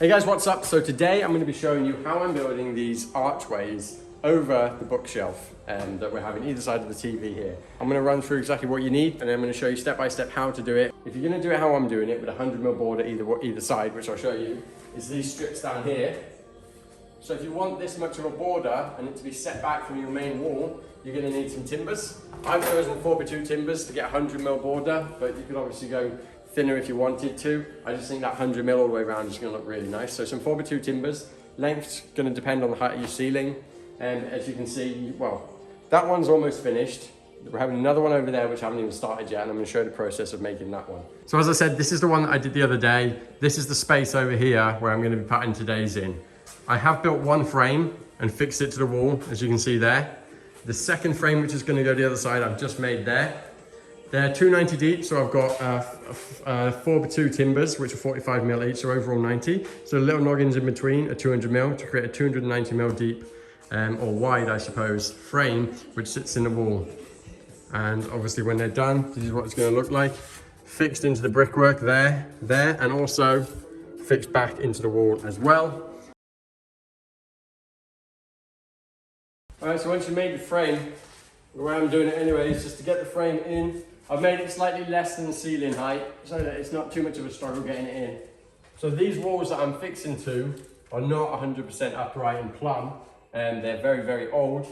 Hey guys, what's up? So today I'm going to be showing you how I'm building these archways over the bookshelf that we're having either side of the TV here. I'm going to run through exactly what you need, and then I'm going to show you step by step how to do it. If you're going to do it how I'm doing it with a 100mm board at either side, which I'll show you, is these strips down here. So if you want this much of a border and it to be set back from your main wall, you're going to need some timbers. I've chosen 4x2 timbers to get a 100mm border, but you could obviously go thinner if you wanted to. I just think that 100mm all the way around is going to look really nice. So some 4x2 timbers. Length's going to depend on the height of your ceiling. And as you can see, well, that one's almost finished. We're having another one over there which I haven't even started yet, and I'm going to show you the process of making that one. So as I said, this is the one that I did the other day. This is the space over here where I'm going to be putting today's in. I have built one frame and fixed it to the wall, as you can see there. The second frame, which is going to go to the other side, I've just made there. They're 290 deep, so I've got 4x2 timbers, which are 45mm each, so overall 90. So the little noggins in between are 200mm to create a 290mm deep, or wide, I suppose, frame, which sits in the wall. And obviously when they're done, this is what it's going to look like. Fixed into the brickwork there, and also fixed back into the wall as well. All right, so once you've made the frame, the way I'm doing it anyway is just to get the frame in. I've made it slightly less than the ceiling height so that it's not too much of a struggle getting it in. So these walls that I'm fixing to are not 100% upright and plumb, and they're very, very old,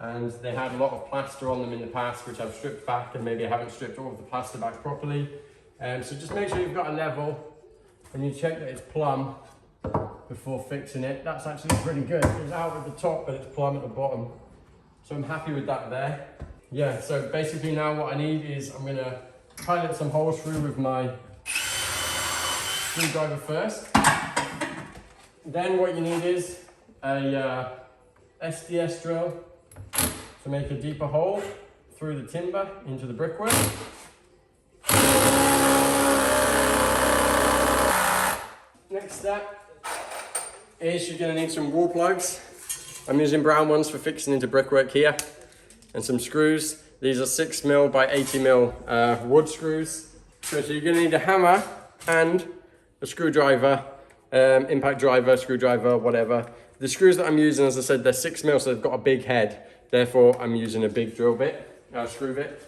and they had a lot of plaster on them in the past, which I've stripped back, and maybe I haven't stripped all of the plaster back properly. So just make sure you've got a level and you check that it's plumb before fixing it. That's actually pretty good. It's out at the top, but it's plumb at the bottom. So I'm happy with that there. Yeah, so basically now what I need is I'm gonna pilot some holes through with my screwdriver first. Then what you need is a SDS drill to make a deeper hole through the timber into the brickwork. Next step is you're gonna need some wall plugs. I'm using brown ones for fixing into brickwork here, and some screws. These are 6mm by 80mm wood screws. So you're gonna need a hammer and a screwdriver, impact driver, screwdriver, whatever. The screws that I'm using, as I said, they're 6mm, so they've got a big head. Therefore, I'm using a big drill bit, screw bit.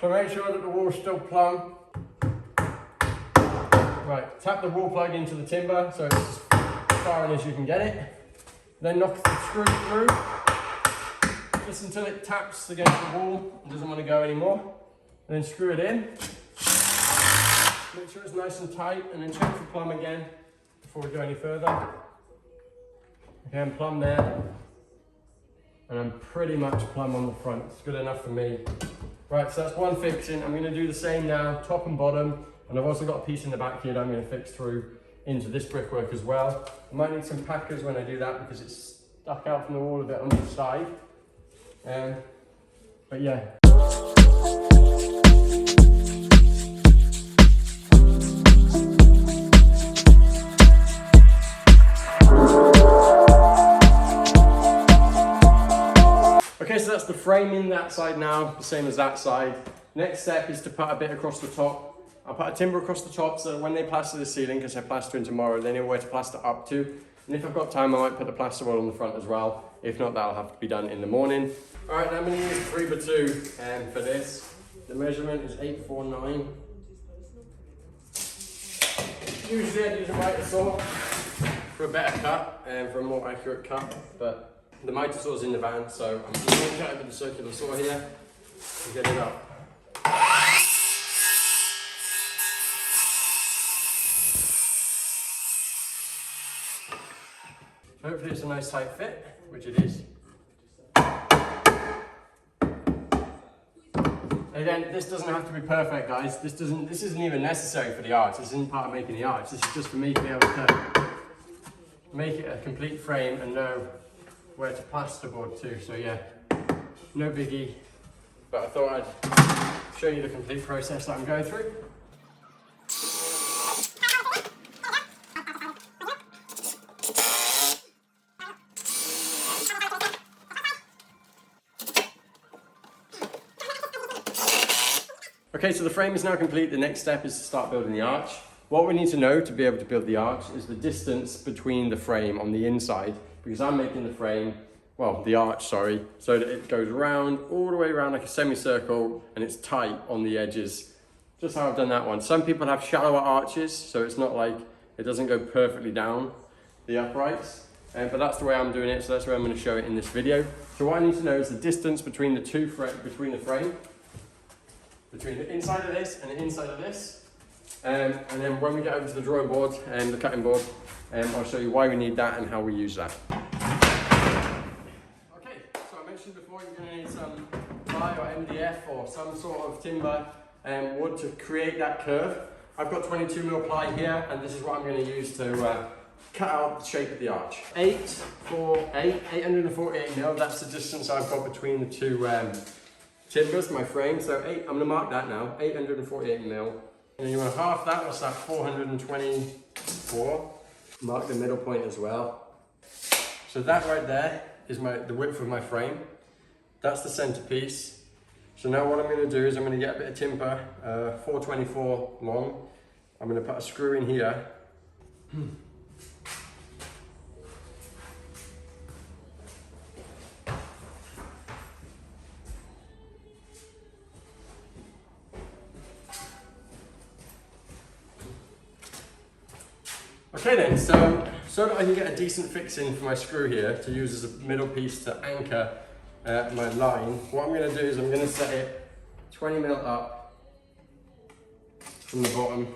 So make sure that the wall's still plumb. Right, tap the wall plug into the timber so it's as far in as you can get it. Then knock the screw through, just until it taps against the wall and doesn't want to go anymore. And then screw it in. Make sure it's nice and tight, and then check for plumb again before we go any further. Okay, I'm plumb there. And I'm pretty much plumb on the front. It's good enough for me. Right, so that's one fixing. I'm going to do the same now, top and bottom. And I've also got a piece in the back here that I'm going to fix through into this brickwork as well. I might need some packers when I do that because it's stuck out from the wall a bit on the side. But yeah. Okay, so that's the framing that side now, the same as that side. Next step is to put a bit across the top. I'll put a timber across the top so that when they plaster the ceiling, because they're plastering tomorrow, they know where to plaster up to. And if I've got time, I might put the plasterboard on the front as well. If not, that'll have to be done in the morning. All right, now I'm going to use 3x2 for this. The measurement is 849. Usually I'd use a miter saw for a better cut and for a more accurate cut, but the miter saw's in the van, so I'm just going to cut it with the circular saw here and get it up. Hopefully it's a nice tight fit, which it is. Again, this doesn't have to be perfect, guys. This isn't even necessary for the arch. This isn't part of making the arch. This is just for me to be able to make it a complete frame and know where to plasterboard to. So yeah, no biggie. But I thought I'd show you the complete process that I'm going through. Okay, so the frame is now complete. The next step is to start building the arch. what we need to know to be able to build the arch is the distance between the frame on the inside, because I'm making the frame, well, the arch, sorry, so that it goes around, all the way around like a semicircle, and it's tight on the edges, just how I've done that one. Some people have shallower arches, so it's not like, it doesn't go perfectly down the uprights, but that's the way I'm doing it, so that's where I'm going to show it in this video. So what I need to know is the distance between the between the inside of this and the inside of this. And then when we get over to the drawing board and the cutting board, I'll show you why we need that and how we use that. Okay, so I mentioned before you're going to need some ply or MDF or some sort of timber and wood to create that curve. I've got 22mm ply here, and this is what I'm going to use to cut out the shape of the arch. 848mm, that's the distance I've got between the two timbers, my frame. So I'm going to mark that now, 848mm. And you want to half that, what's that, 424. Mark the middle point as well. So that right there is the width of my frame. That's the centerpiece. So now what I'm going to do is I'm going to get a bit of timber, 424 long. I'm going to put a screw in here. Okay then, so that I can get a decent fix in for my screw here to use as a middle piece to anchor my line, what I'm going to do is I'm going to set it 20mm up from the bottom,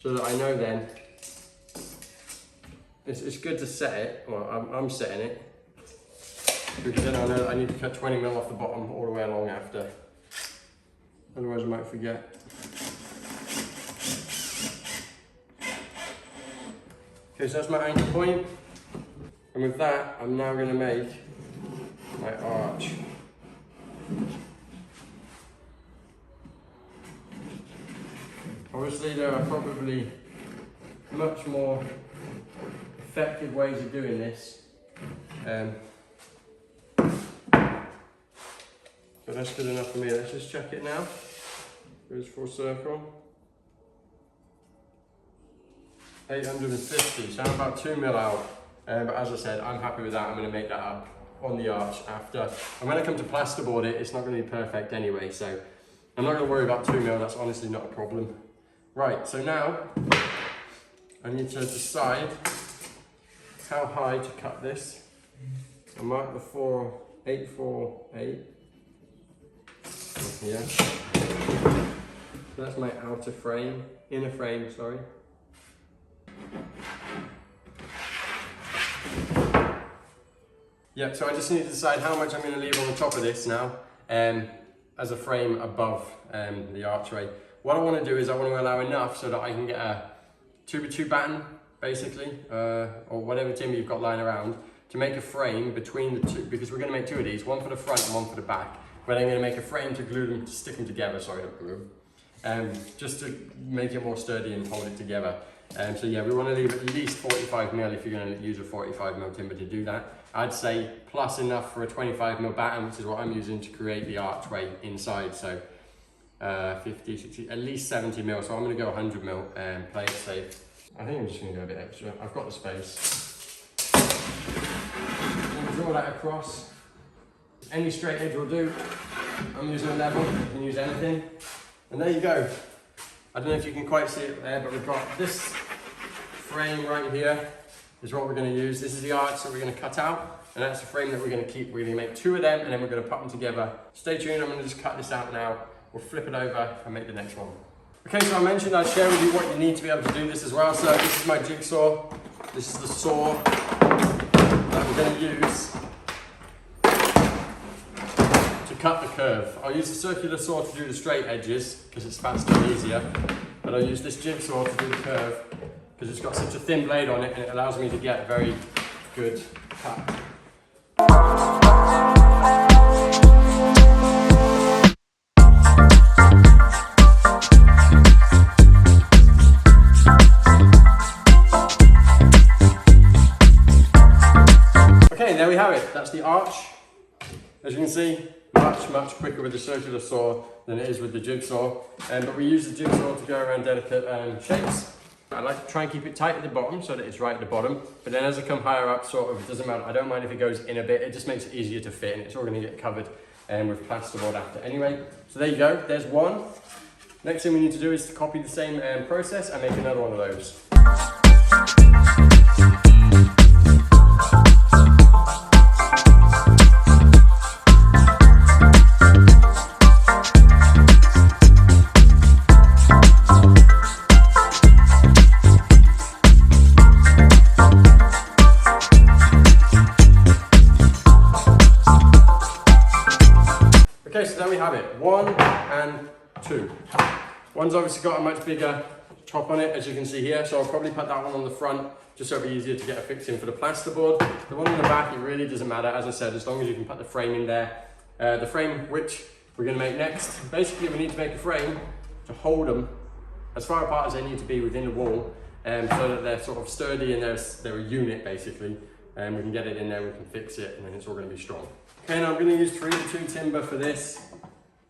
so that I know then, it's good to set it, well I'm setting it, because then I know that I need to cut 20mm off the bottom all the way along after, otherwise I might forget. Okay, so that's my anchor point, and with that I'm now going to make my arch. Obviously there are probably much more effective ways of doing this, but that's good enough for me. Let's just check it now. Goes full circle. 850, so I'm about 2mm out, but as I said, I'm happy with that. I'm going to make that up on the arch after. And when I come to plasterboard it, it's not going to be perfect anyway, so I'm not going to worry about 2mm, that's honestly not a problem. Right, so now I need to decide how high to cut this. I mark the 848 here. So that's my outer frame, inner frame, sorry. Yep, so I just need to decide how much I'm going to leave on the top of this now as a frame above the archway. What I want to do is I want to allow enough so that I can get a 2x2 batten, basically, or whatever timber you've got lying around, to make a frame between the two, because we're going to make two of these, one for the front and one for the back. But I'm going to make a frame to glue them, to stick them together, sorry, not glue them, just to make it more sturdy and hold it together. So yeah, we want to leave at least 45mm if you're going to use a 45mm timber to do that. I'd say plus enough for a 25mm batten, which is what I'm using to create the archway inside. So 50, 60, at least 70mm. So I'm going to go 100mm and play it safe. I think I'm just going to go a bit extra. I've got the space. I'm going to draw that across. Any straight edge will do. I'm using a level. You can use anything. And there you go. I don't know if you can quite see it there, but we've got this frame right here is what we're going to use. This is the arch that we're going to cut out, and that's the frame that we're going to keep. We're going to make two of them, and then we're going to put them together. Stay tuned, I'm going to just cut this out now. We'll flip it over and make the next one. Okay, so I mentioned I'd share with you what you need to be able to do this as well. So this is my jigsaw. This is the saw that we're going to use to cut the curve. I'll use the circular saw to do the straight edges because it's faster and easier, but I'll use this jigsaw to do the curve because it's got such a thin blade on it and it allows me to get a very good cut. Okay, there we have it. That's the arch. As you can see, much quicker with the circular saw than it is with the jigsaw. But we use the jigsaw to go around delicate shapes. I like to try and keep it tight at the bottom so that it's right at the bottom. But then as I come higher up, sort of, it doesn't matter. I don't mind if it goes in a bit. It just makes it easier to fit, and it's all going to get covered with plasterboard after anyway. So there you go. There's one. Next thing we need to do is to copy the same process and make another one of those. Okay, so there we have it, 1 and 2. One's obviously got a much bigger top on it, as you can see here, so I'll probably put that one on the front, just so it'll be easier to get a fix in for the plasterboard. The one on the back, it really doesn't matter, as I said, as long as you can put the frame in there. The frame, which we're going to make next, basically we need to make a frame to hold them as far apart as they need to be within the wall, so that they're sort of sturdy and they're a unit basically, and we can get it in there, we can fix it, and then it's all going to be strong. Okay, now I'm going to use 3x2 timber for this.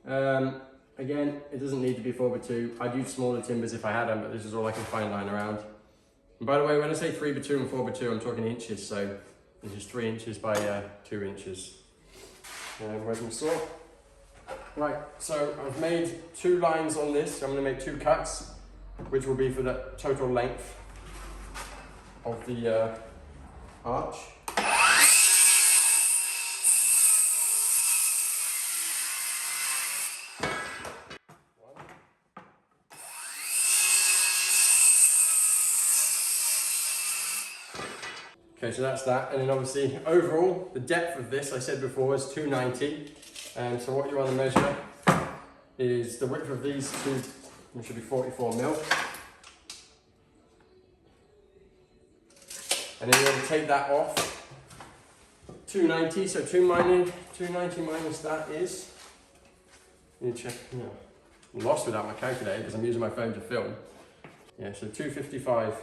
Again, it doesn't need to be 4x2. I'd use smaller timbers if I had them, but this is all I can find lying around. And by the way, when I say 3x2 and 4x2, I'm talking inches, so this is 3 inches by 2 inches. Where's my saw? Right, so I've made 2 lines on this. So I'm going to make 2 cuts, which will be for the total length of the arch. Okay, so that's that, and then obviously overall the depth of this, I said before, is 290. And so what you want to measure is the width of these two, which should be 44 mil. And then you want to take that off. 290, so 290 minus that is, you check, no, I'm lost without my calculator because I'm using my phone to film. Yeah, so 255.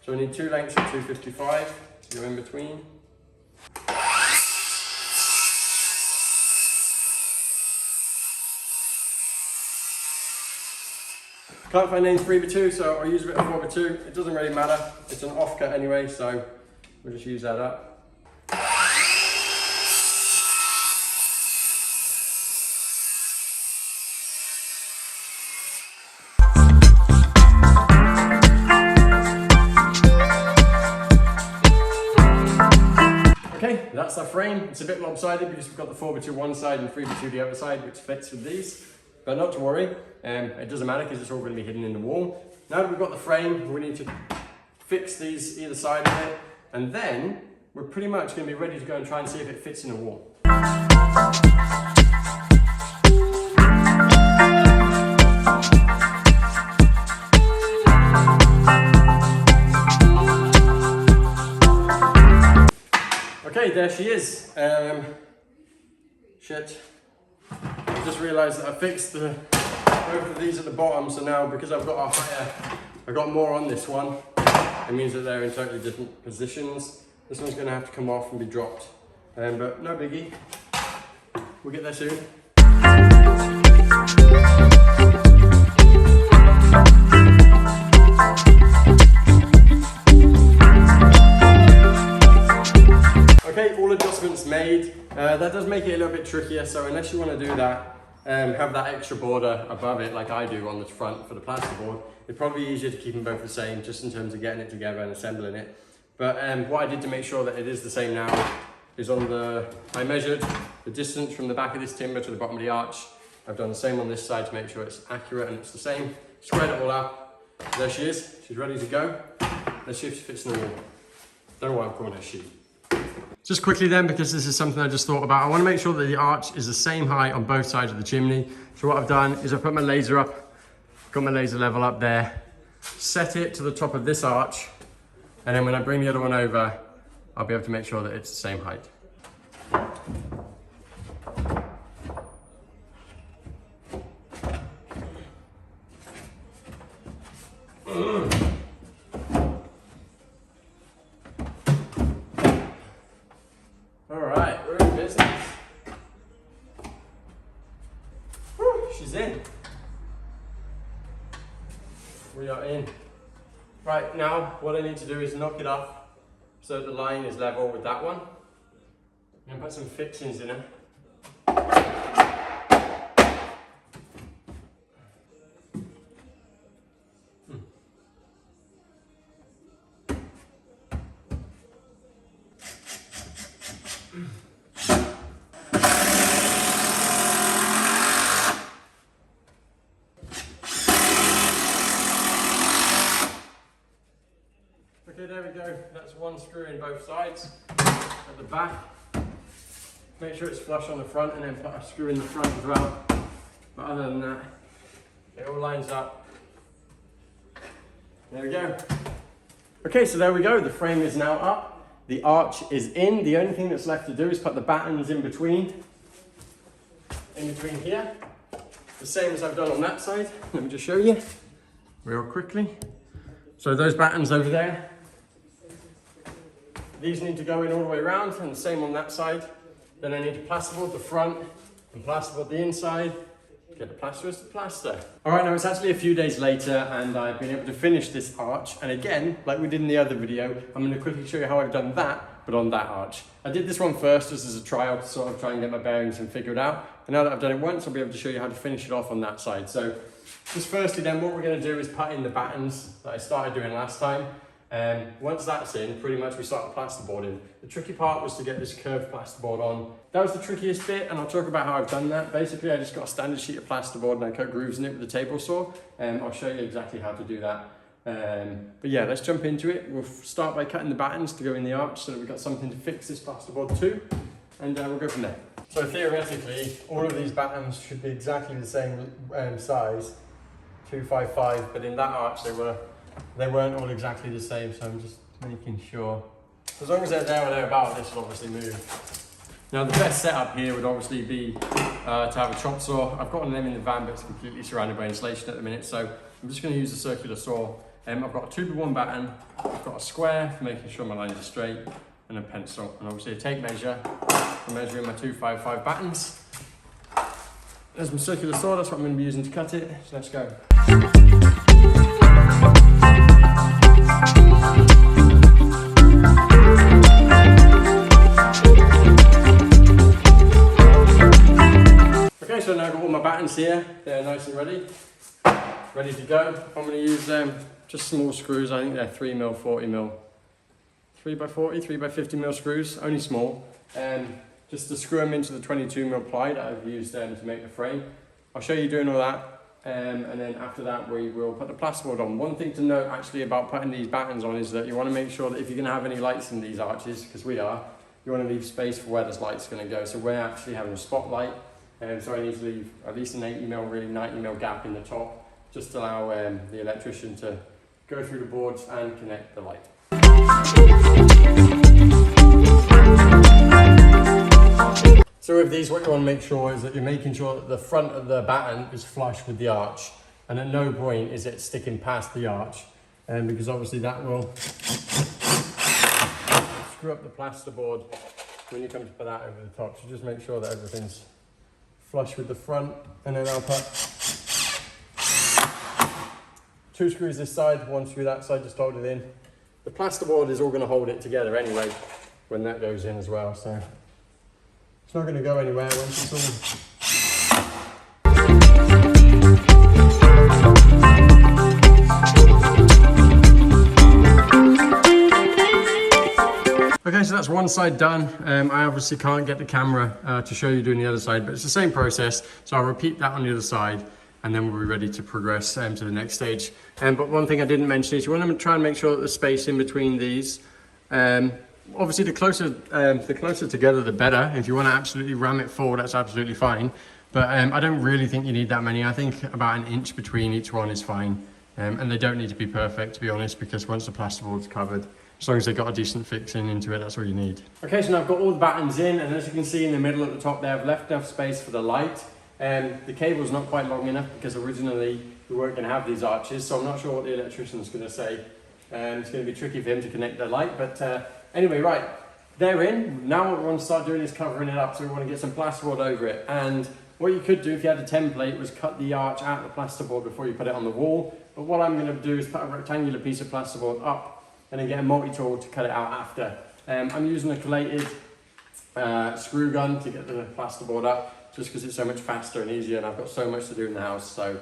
So we need 2 lengths of 255 to go in between. Can't find any 3x2, so I'll use a bit of 4x2. It doesn't really matter. It's an offcut anyway, so we'll just use that up. Okay, that's our frame. It's a bit lopsided because we've got the 4x2 one side and 3x2 the other side, which fits with these. But not to worry, it doesn't matter because it's all going to be hidden in the wall. Now that we've got the frame, we need to fix these either side of it, and then we're pretty much going to be ready to go and try and see if it fits in the wall. Okay, there she is. Shit. I just realised that I fixed both of these at the bottom, so now because I've got more on this one, it means that they're in totally different positions. This one's going to have to come off and be dropped, but no biggie. We'll get there soon. Okay, all adjustments made. That does make it a little bit trickier, so unless you want to do that, have that extra border above it like I do on the front for the plasterboard, it'd probably be easier to keep them both the same, just in terms of getting it together and assembling it. But what I did to make sure that it is the same now is I measured the distance from the back of this timber to the bottom of the arch. I've done the same on this side to make sure it's accurate and it's the same. Squared it all up. So there she is. She's ready to go. Let's see if she fits in the wall. Don't know why I'm calling her she. Just quickly then, because this is something I just thought about, I want to make sure that the arch is the same height on both sides of the chimney. So what I've done is I've put my laser up, got my laser level up there, set it to the top of this arch, and then when I bring the other one over, I'll be able to make sure that it's the same height. in. Right, now what I need to do is knock it off so the line is level with that one. And put some fixings in it. Okay, there we go. That's one screw in both sides. At the back, make sure it's flush on the front, and then put a screw in the front as well. But other than that, it all lines up. There we go. Okay, so there we go. The frame is now up. The arch is in. The only thing that's left to do is put the battens in between here. The same as I've done on that side. Let me just show you real quickly. So those battens over there, these need to go in all the way around, and the same on that side. Then I need to plasterboard the front and plasterboard the inside. Get the plasterers to plaster. All right, now it's actually a few days later and I've been able to finish this arch. And again, like we did in the other video, I'm going to quickly show you how I've done that, but on that arch. I did this one first just as a trial to sort of try and get my bearings and figure it out. And now that I've done it once, I'll be able to show you how to finish it off on that side. So just firstly then, what we're going to do is put in the battens that I started doing last time. Once that's in, pretty much we start the plasterboarding. The tricky part was to get this curved plasterboard on. That was the trickiest bit, and I'll talk about how I've done that. Basically, I just got a standard sheet of plasterboard and I cut grooves in it with a table saw. I'll show you exactly how to do that. But yeah, let's jump into it. We'll start by cutting the battens to go in the arch so that we've got something to fix this plasterboard to, and we'll go from there. So theoretically, all of these battens should be exactly the same size, 255, but in that arch they weren't all exactly the same, so I'm just making sure. As long as they're there or thereabouts, this will obviously move. Now the best setup here would obviously be to have a chop saw. I've got one of them in the van, but it's completely surrounded by insulation at the minute, so I'm just going to use a circular saw. I've got a 2x1 batten, I've got a square for making sure my lines are straight, and a pencil, and obviously a tape measure for measuring my 255 battens. There's my circular saw, that's what I'm going to be using to cut it, so let's go. Okay, so now I've got all my battens here, they're nice and ready to go. I'm going to use just small screws, I think they're 3mm, 40mm, 3x40, 3x50mm screws, only small. Just to screw them into the 22mm ply that I've used to make the frame. I'll show you doing all that, and then after that we will put the plasterboard on. One thing to note actually about putting these battens on is that you want to make sure that if you're going to have any lights in these arches, because we are, you want to leave space for where this light's going to go. So we're actually having a spotlight, so I need to leave at least an 80mm, really 90mm gap in the top, just to allow the electrician to go through the boards and connect the light. So with these, what you want to make sure is that you're making sure that the front of the batten is flush with the arch, and at no point is it sticking past the arch, because obviously that will screw up the plasterboard when you come to put that over the top. So just make sure that everything's flush with the front, and then I'll put 2 screws this side, 1 screw that side, just hold it in. The plasterboard is all going to hold it together anyway when that goes in as well, so it's not going to go anywhere once it's all. Okay, so that's one side done. I obviously can't get the camera to show you doing the other side, but it's the same process. So I'll repeat that on the other side, and then we'll be ready to progress to the next stage. But one thing I didn't mention is you want to try and make sure that the space in between these, obviously the closer together the better. If you want to absolutely ram it forward, that's absolutely fine. But I don't really think you need that many. I think about 1 inch between each one is fine. And they don't need to be perfect, to be honest, because once the plasterboard's covered, as long as they've got a decent fixing into it, that's all you need. Okay, so now I've got all the battens in, and as you can see in the middle at the top there, I've left enough space for the light. The cable's not quite long enough because originally we weren't going to have these arches, so I'm not sure what the electrician's going to say. It's going to be tricky for him to connect the light, but anyway, right, they're in. Now what we want to start doing is covering it up, so we want to get some plasterboard over it. And what you could do if you had a template was cut the arch out of the plasterboard before you put it on the wall, But what I'm going to do is put a rectangular piece of plasterboard up and then get a multi-tool to cut it out after. I'm using a collated screw gun to get the plasterboard up, just because it's so much faster and easier, and I've got so much to do in the house, so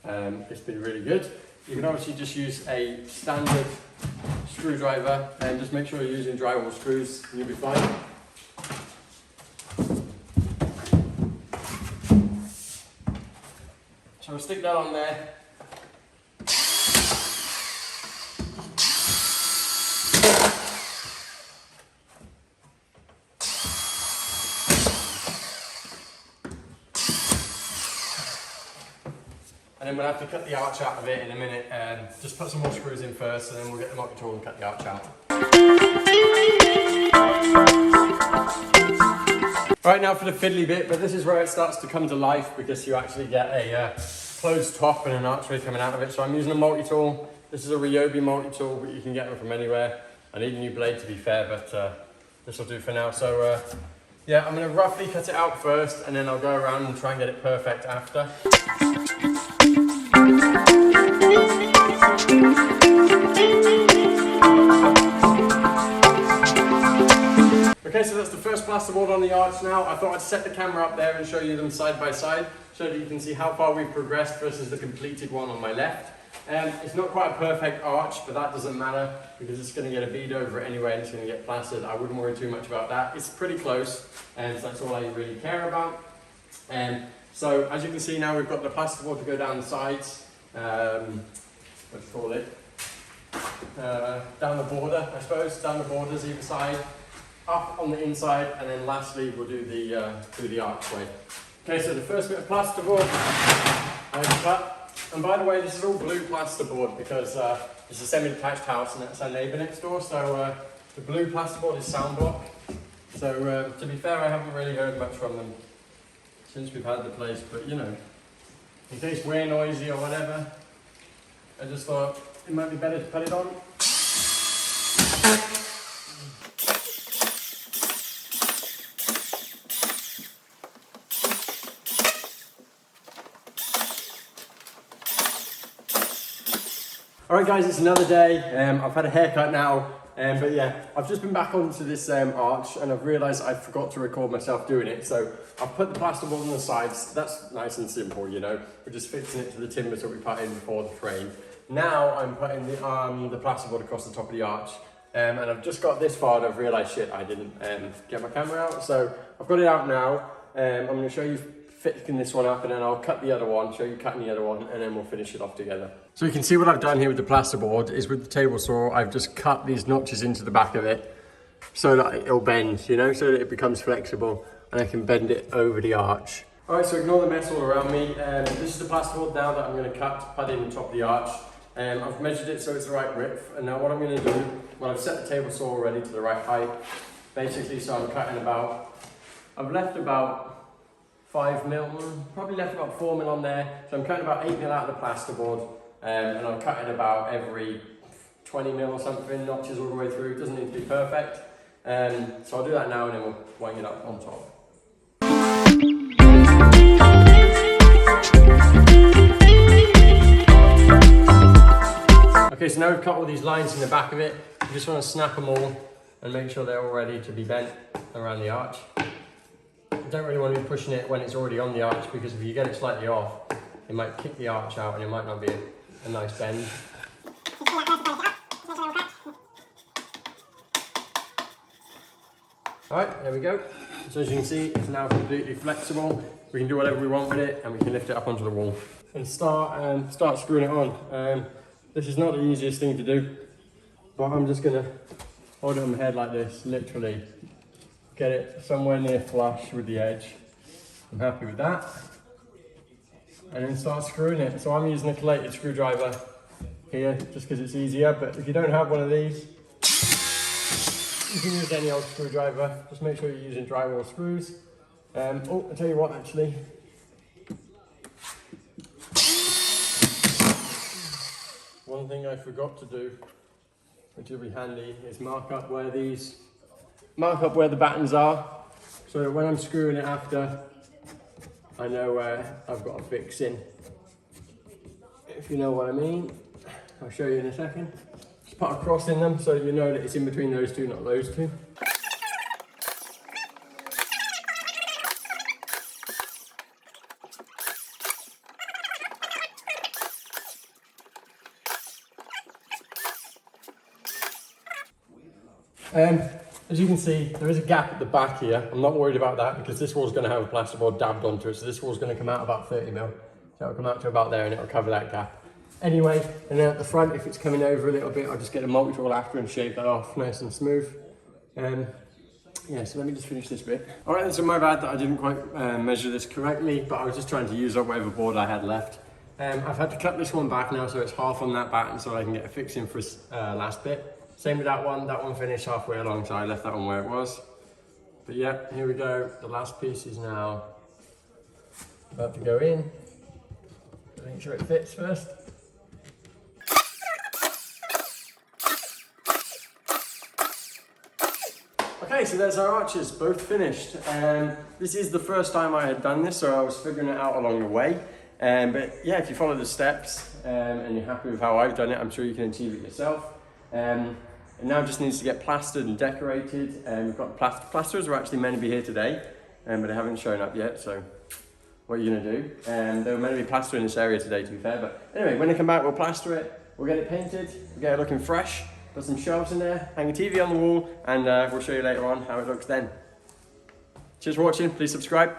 it's been really good. You can obviously just use a standard screwdriver and just make sure you're using drywall screws and you'll be fine. So I'll stick that on there. And then we'll have to cut the arch out of it in a minute. Just put some more screws in first, and then we'll get the multi-tool and cut the arch out. Right, now for the fiddly bit, but this is where it starts to come to life because you actually get a closed top and an archway coming out of it. So I'm using a multi-tool. This is a Ryobi multi-tool, but you can get them from anywhere. I need a new blade to be fair, but this will do for now. So yeah, I'm going to roughly cut it out first, and then I'll go around and try and get it perfect after. Okay, so that's the first plasterboard on the arch now. I thought I'd set the camera up there and show you them side by side so that you can see how far we've progressed versus the completed one on my left. It's not quite a perfect arch, but that doesn't matter because it's going to get a bead over it anyway and it's going to get plastered. I wouldn't worry too much about that. It's pretty close, and so that's all I really care about. So as you can see now, we've got the plasterboard to go down the sides. Let's call it down the border, I suppose, down the borders either side, up on the inside, and then lastly we'll do the archway. Okay, so the first bit of plasterboard I've cut. And by the way, this is all blue plasterboard because it's a semi-detached house and that's our neighbour next door. So the blue plasterboard is sound block. So to be fair, I haven't really heard much from them since we've had the place, but you know, in case we're noisy or whatever, I just thought it might be better to put it on. Alright guys, it's another day. I've had a haircut now, but yeah, I've just been back onto this arch and I've realised I forgot to record myself doing it. So I've put the plasterboard on the sides. That's nice and simple, you know. We're just fixing it to the timber that we put in before the frame. Now I'm putting the plasterboard across the top of the arch. And I've just got this far and I've realised, shit, I didn't get my camera out. So I've got it out now. I'm going to show you fixing this one up and then I'll cut the other one, show you cutting the other one, and then we'll finish it off together. So you can see what I've done here with the plasterboard is with the table saw, I've just cut these notches into the back of it so that it'll bend, you know, so that it becomes flexible and I can bend it over the arch. Alright, so ignore the mess all around me. This is the plasterboard now that I'm going to put in the top of the arch. I've measured it so it's the right width, and now what I'm going to do, well, I've set the table saw already to the right height, basically, so I'm cutting about, I've left about 5 mil, probably left about 4 mil on there, so I'm cutting about 8 mil out of the plasterboard, and I'm cutting about every 20 mil or something, notches all the way through. It doesn't need to be perfect, so I'll do that now and then we'll wind it up on top. Okay, so now we've cut all these lines in the back of it. You just want to snap them all and make sure they're all ready to be bent around the arch. You don't really want to be pushing it when it's already on the arch, because if you get it slightly off, it might kick the arch out and it might not be a nice bend. Alright, there we go. So as you can see, it's now completely flexible. We can do whatever we want with it and we can lift it up onto the wall. And start screwing it on. This is not the easiest thing to do, but I'm just going to hold it on my head like this, literally. Get it somewhere near flush with the edge. I'm happy with that. And then start screwing it. So I'm using a collated screwdriver here just because it's easier, but if you don't have one of these, you can use any old screwdriver. Just make sure you're using drywall screws. Oh, I'll tell you what actually. One thing I forgot to do, which will be handy, is mark up where the battens are, so that when I'm screwing it after, I know where I've got a fix in, if you know what I mean. I'll show you in a second. Just put a cross in them so you know that it's in between those two, not those two. As you can see, there is a gap at the back here. I'm not worried about that because this wall's going to have a plasterboard dabbed onto it. So this wall's going to come out about 30 mil. So it'll come out to about there and it'll cover that gap. Anyway, and then at the front, if it's coming over a little bit, I'll just get a multi-tool after and shave that off nice and smooth. Yeah, so let me just finish this bit. All right, so my bad that I didn't quite measure this correctly, but I was just trying to use up whatever board I had left. I've had to cut this one back now, so it's half on that batten so I can get a fix in for last bit. Same with that one finished halfway along, so I left that one where it was. But yeah, here we go. The last piece is now about to go in. Make sure it fits first. Okay, so there's our arches, both finished. This is the first time I had done this, so I was figuring it out along the way. But yeah, if you follow the steps and you're happy with how I've done it, I'm sure you can achieve it yourself. It now just needs to get plastered and decorated. We've got plasterers were actually meant to be here today, but they haven't shown up yet, so what are you gonna do? They were meant to be plastering this area today, to be fair, but anyway, when they come back, we'll plaster it, we'll get it painted, we'll get it looking fresh, put some shelves in there, hang a TV on the wall, and we'll show you later on how it looks then. Cheers for watching, please subscribe.